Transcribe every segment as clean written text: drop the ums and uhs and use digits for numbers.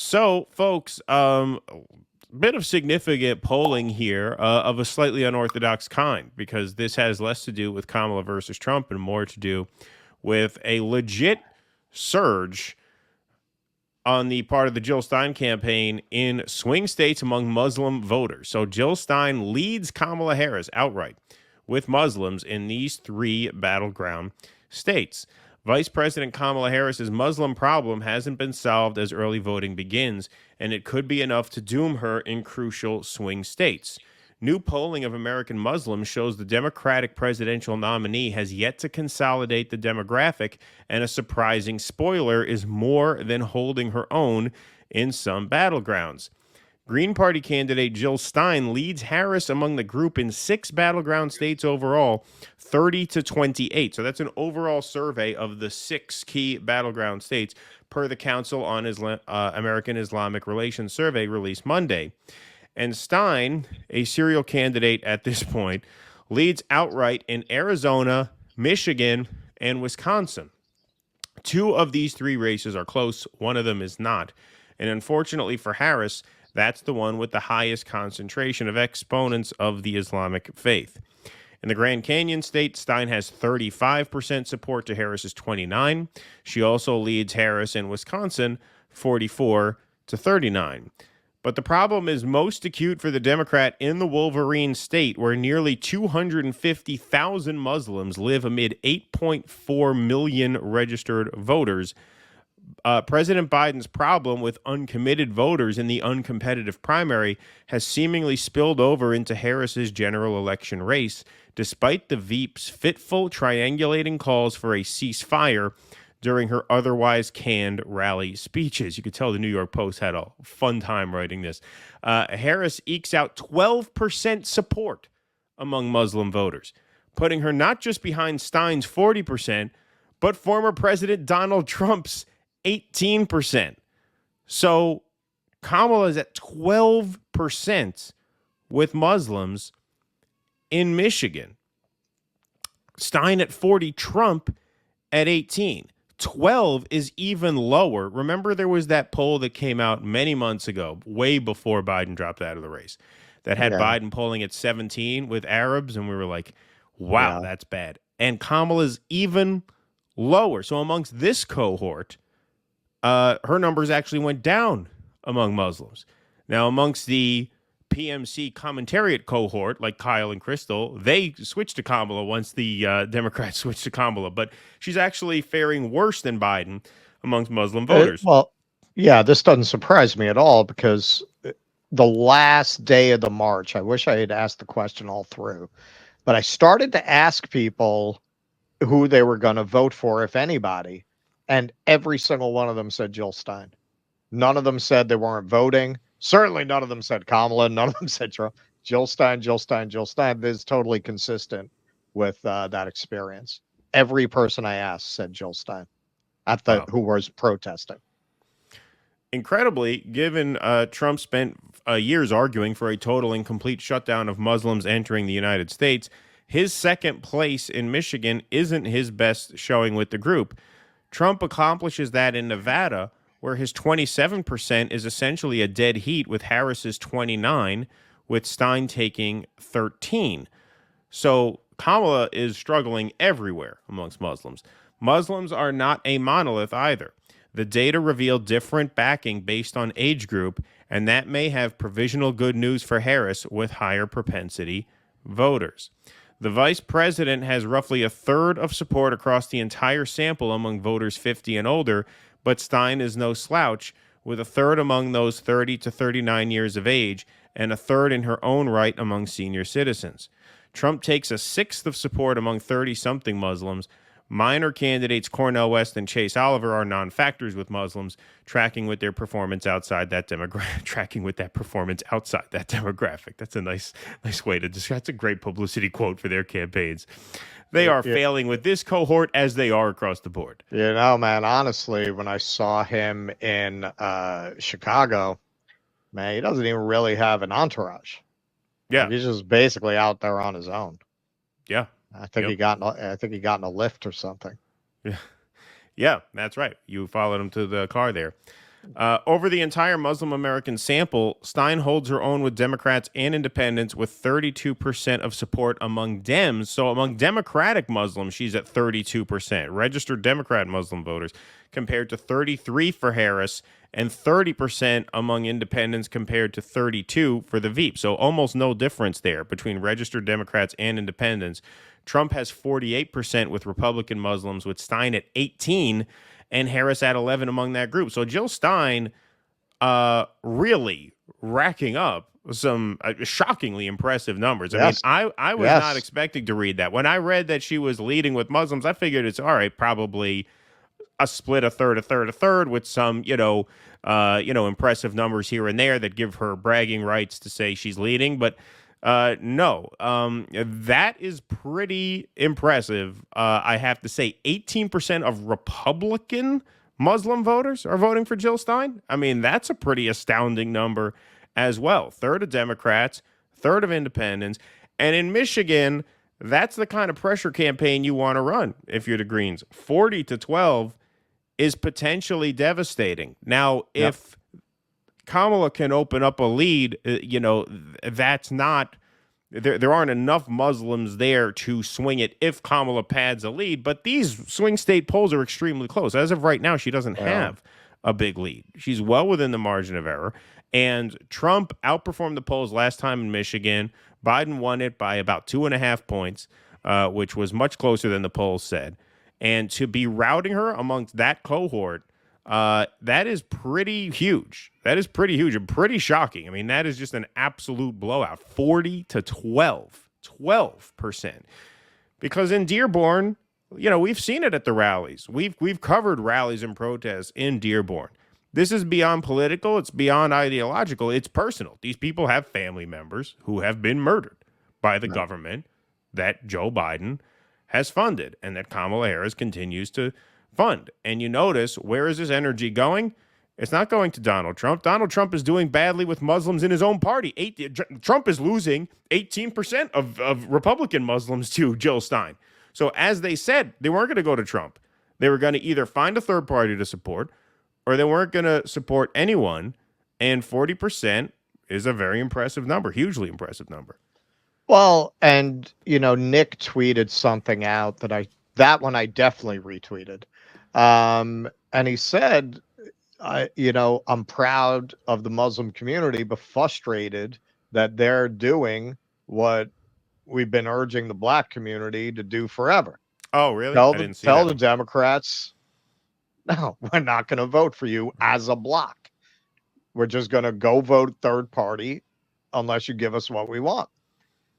So, folks, bit of significant polling here of a slightly unorthodox kind, because this has less to do with Kamala versus Trump and more to do with a legit surge on the part of the Jill Stein campaign in swing states among Muslim voters. So Jill Stein leads Kamala Harris outright with Muslims in these three battleground states. Vice President Kamala Harris's Muslim problem hasn't been solved as early voting begins, and it could be enough to doom her in crucial swing states. New polling of American Muslims shows the Democratic presidential nominee has yet to consolidate the demographic, and a surprising spoiler is more than holding her own in some battlegrounds. Green Party candidate Jill Stein leads Harris among the group in 6 battleground states overall, 30 to 28. So that's an overall survey of the 6 key battleground states per the Council on American Islamic Relations survey released Monday. And Stein, a serial candidate at this point, leads outright in Arizona, Michigan, and Wisconsin. 2 of these 3 races are close. One of them is not. And unfortunately for Harris, that's the one with the highest concentration of exponents of the Islamic faith. In the Grand Canyon state, Stein has 35% support to Harris's 29. She also leads Harris in Wisconsin 44 to 39. But the problem is most acute for the Democrat in the Wolverine state, where nearly 250,000 Muslims live amid 8.4 million registered voters. President Biden's problem with uncommitted voters in the uncompetitive primary has seemingly spilled over into Harris's general election race, despite the Veep's fitful triangulating calls for a ceasefire during her otherwise canned rally speeches. You could tell the New York Post had a fun time writing this. Harris ekes out 12% support among Muslim voters, putting her not just behind Stein's 40%, but former President Donald Trump's 18%. So Kamala is at 12% with Muslims in Michigan. Stein at 40, Trump at 18. 12 is even lower. Remember, there was that poll that came out many months ago, way before Biden dropped out of the race, that had Biden polling at 17 with Arabs, and we were like, wow, that's bad. And Kamala's even lower. So amongst this cohort, her numbers actually went down among Muslims. Now, amongst the PMC commentariat cohort, like Kyle and Crystal, they switched to Kamala once the Democrats switched to Kamala. But she's actually faring worse than Biden amongst Muslim voters. This doesn't surprise me at all, because the last day of the march, I wish I had asked the question all through, but I started to ask people who they were going to vote for, if anybody, and every single one of them said Jill Stein. None of them said they weren't voting. Certainly none of them said Kamala. None of them said Trump. Jill Stein, Jill Stein, Jill Stein. This is totally consistent with that experience. Every person I asked said Jill Stein who was protesting. Incredibly, given Trump spent years arguing for a total and complete shutdown of Muslims entering the United States, his second place in Michigan isn't his best showing with the group. Trump accomplishes that in Nevada, where his 27% is essentially a dead heat with Harris's 29, with Stein taking 13. So Kamala is struggling everywhere amongst Muslims. Muslims are not a monolith either. The data reveal different backing based on age group, and that may have provisional good news for Harris with higher propensity voters. The vice president has roughly a third of support across the entire sample among voters 50 and older, but Stein is no slouch, with a third among those 30 to 39 years of age and a third in her own right among senior citizens. Trump takes a sixth of support among 30-something Muslims. Minor candidates Cornel West and Chase Oliver are non-factors with Muslims, tracking with their performance outside that demographic. That's a nice way to describe. That's a great publicity quote for their campaigns. They are failing with this cohort as they are across the board. You know, man, honestly, when I saw him in Chicago, man, he doesn't even really have an entourage. Yeah, he's just basically out there on his own. Yeah. I think he got in a lift or something. Yeah, that's right. You followed him to the car there. Over the entire Muslim American sample, Stein holds her own with Democrats and independents with 32% of support among Dems. So among Democratic Muslims, she's at 32%. Registered Democrat Muslim voters compared to 33 for Harris and 30% among independents compared to 32 for the Veep. So almost no difference there between registered Democrats and independents. Trump has 48% with Republican Muslims, with Stein at 18 and Harris at 11 among that group. So Jill Stein really racking up some shockingly impressive numbers. Yes. I mean, I was not expecting to read that. When I read that she was leading with Muslims, I figured it's all right, probably a split, a third, with some, impressive numbers here and there that give her bragging rights to say she's leading. But no, that is pretty impressive. I have to say, 18% of Republican Muslim voters are voting for Jill Stein. I mean, that's a pretty astounding number as well. Third of Democrats, third of independents. And in Michigan, that's the kind of pressure campaign you want to run if you're the Greens. 40-12 is potentially devastating. Now, if Kamala can open up a lead, that's not, there aren't enough Muslims there to swing it if Kamala pads a lead, but these swing state polls are extremely close. As of right now, she doesn't have a big lead. She's well within the margin of error, and Trump outperformed the polls last time in Michigan. Biden won it by about 2.5 points, which was much closer than the polls said. And to be routing her amongst that cohort, that is pretty huge. That is pretty huge and pretty shocking. I mean, that is just an absolute blowout. 40-12, 12%. Because in Dearborn, we've seen it at the rallies. We've covered rallies and protests in Dearborn. This is beyond political. It's beyond ideological. It's personal. These people have family members who have been murdered by the government that Joe Biden has funded and that Kamala Harris continues to fund. And you notice, where is this energy going? It's not going to Donald Trump. Donald Trump is doing badly with Muslims in his own party. Trump is losing 18% of Republican Muslims to Jill Stein. So as they said, they weren't going to go to Trump. They were going to either find a third party to support or they weren't going to support anyone. And 40% is a very impressive number, hugely impressive number. Well, and Nick tweeted something out that one I definitely retweeted. And he said, I'm proud of the Muslim community, but frustrated that they're doing what we've been urging the black community to do forever. Oh, really? Tell the Democrats, no, we're not going to vote for you as a block. We're just going to go vote third party unless you give us what we want.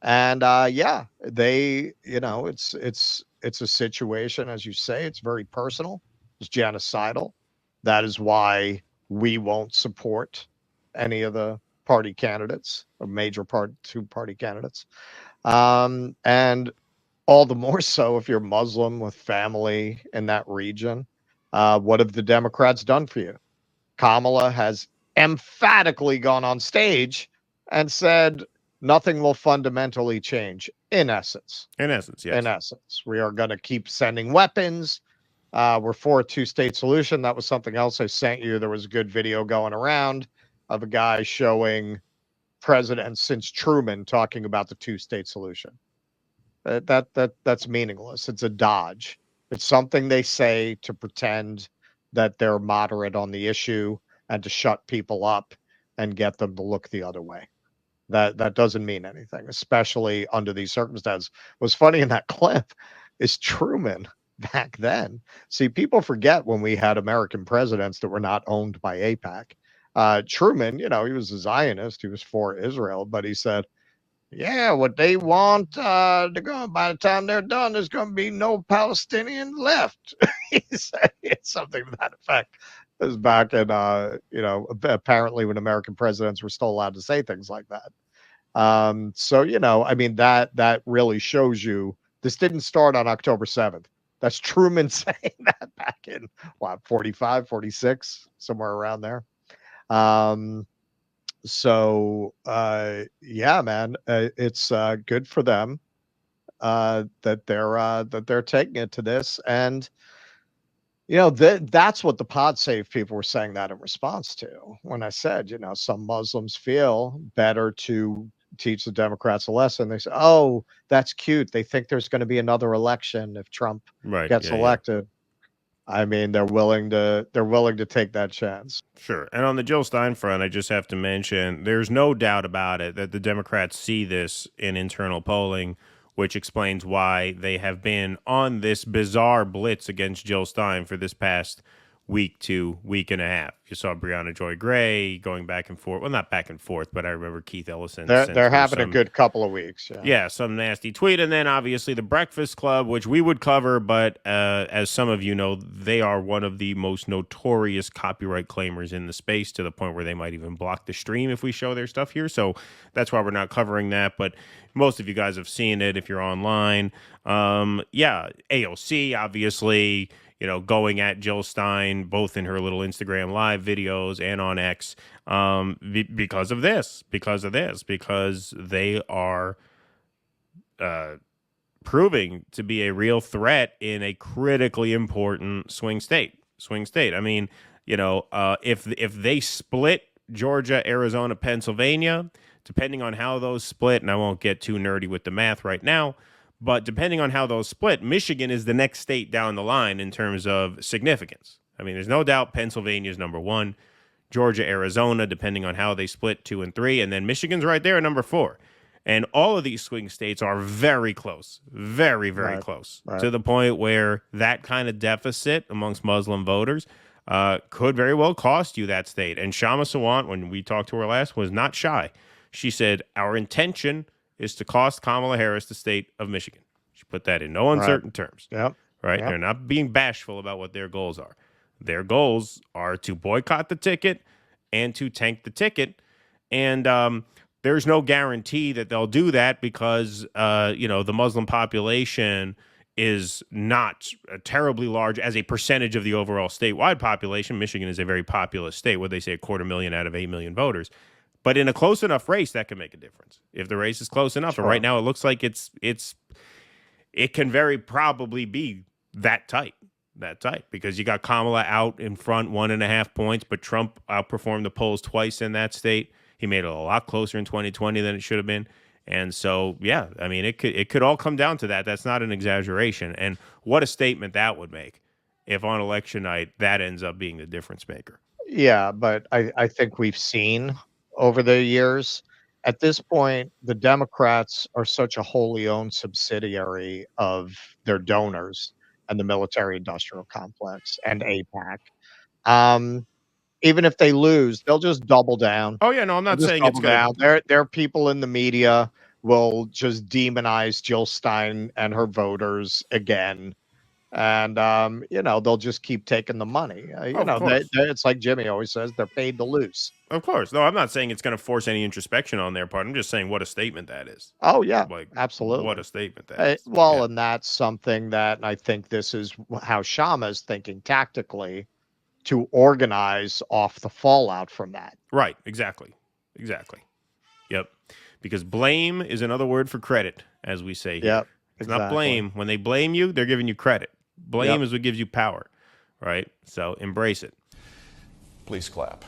And they, it's a situation, as you say, it's very personal. It's genocidal. That is why we won't support any of the party candidates or major two-party candidates. And all the more so if you're Muslim with family in that region. What have the Democrats done for you? Kamala has emphatically gone on stage and said, nothing will fundamentally change, in essence. In essence, yes. In essence. We are going to keep sending weapons. We're for a two-state solution. That was something else I sent you. There was a good video going around of a guy showing presidents since Truman talking about the two-state solution. That's meaningless. It's a dodge. It's something they say to pretend that they're moderate on the issue and to shut people up and get them to look the other way. That doesn't mean anything, especially under these circumstances. What's funny in that clip is Truman back then. See, people forget when we had American presidents that were not owned by AIPAC. Truman, he was a Zionist. He was for Israel, but he said, yeah, what they want to go, by the time they're done, there's going to be no Palestinian left. He said something to that effect. It was back in, apparently when American presidents were still allowed to say things like that. That really shows you this didn't start on October 7th. That's Truman saying that back in 45, 46, somewhere around there. Man, it's good for them that they're taking it to this. And That's what the pod save people were saying that in response to when I said, some Muslims feel better to teach the Democrats a lesson. They say, oh, that's cute. They think there's going to be another election if Trump Right. gets Yeah. Yeah. elected. I mean, they're willing to take that chance. Sure. And on the Jill Stein front, I just have to mention there's no doubt about it that the Democrats see this in internal polling, which explains why they have been on this bizarre blitz against Jill Stein for this past week to week and a half. You saw Breonna Joy Gray going back and forth. Well, not back and forth, but I remember Keith Ellison sent They're through having a some good couple of weeks. Yeah. yeah, some nasty tweet. And then obviously the Breakfast Club, which we would cover, but as some of you know, they are one of the most notorious copyright claimers in the space, to the point where they might even block the stream if we show their stuff here. So that's why we're not covering that. But most of you guys have seen it if you're online. Yeah, AOC, obviously, going at Jill Stein, both in her little Instagram live videos and on X, because they are proving to be a real threat in a critically important swing state. I mean, if they split Georgia, Arizona, Pennsylvania, depending on how those split, and I won't get too nerdy with the math right now, but depending on how those split, Michigan is the next state down the line in terms of significance. I mean, there's no doubt Pennsylvania is number one, Georgia, Arizona, depending on how they split 2 and 3, and then Michigan's right there at number 4. And all of these swing states are very close, very, very close, to the point where that kind of deficit amongst Muslim voters could very well cost you that state. And Shama Sawant, when we talked to her last, was not shy. She said, our intention is to cost Kamala Harris the state of Michigan. She put that in no uncertain terms. Yep. Right? Yep. They're not being bashful about what their goals are. Their goals are to boycott the ticket and to tank the ticket. And there's no guarantee that they'll do that because, the Muslim population is not terribly large as a percentage of the overall statewide population. Michigan is a very populous state, where they say 250,000 out of 8 million voters. But in a close enough race, that can make a difference. If the race is close enough, Sure. and right now it looks like it can very probably be that tight, because you got Kamala out in front 1.5 points, but Trump outperformed the polls twice in that state. He made it a lot closer in 2020 than it should have been. And so, yeah, I mean, it could all come down to that. That's not an exaggeration. And what a statement that would make if on election night that ends up being the difference maker. Yeah, but I think we've seen over the years, at this point, the Democrats are such a wholly owned subsidiary of their donors and the military industrial complex and APAC. Even if they lose, they'll just double down. Oh, yeah, no, I'm not They'll just saying it's double going down. Their people in the media will just demonize Jill Stein and her voters again. And they'll just keep taking the money. It's like Jimmy always says, they're paid to lose. Of course. No, I'm not saying it's going to force any introspection on their part. I'm just saying what a statement that is. Oh, yeah, Like, absolutely. what a statement that is. Well, Yeah. and that's something that I think this is how Shama's thinking tactically to organize off the fallout from that. Right. Exactly. Yep. Because blame is another word for credit, as we say here. Yep. It's not blame. When they blame you, they're giving you credit. Blame is what gives you power, right? So embrace it. Please clap.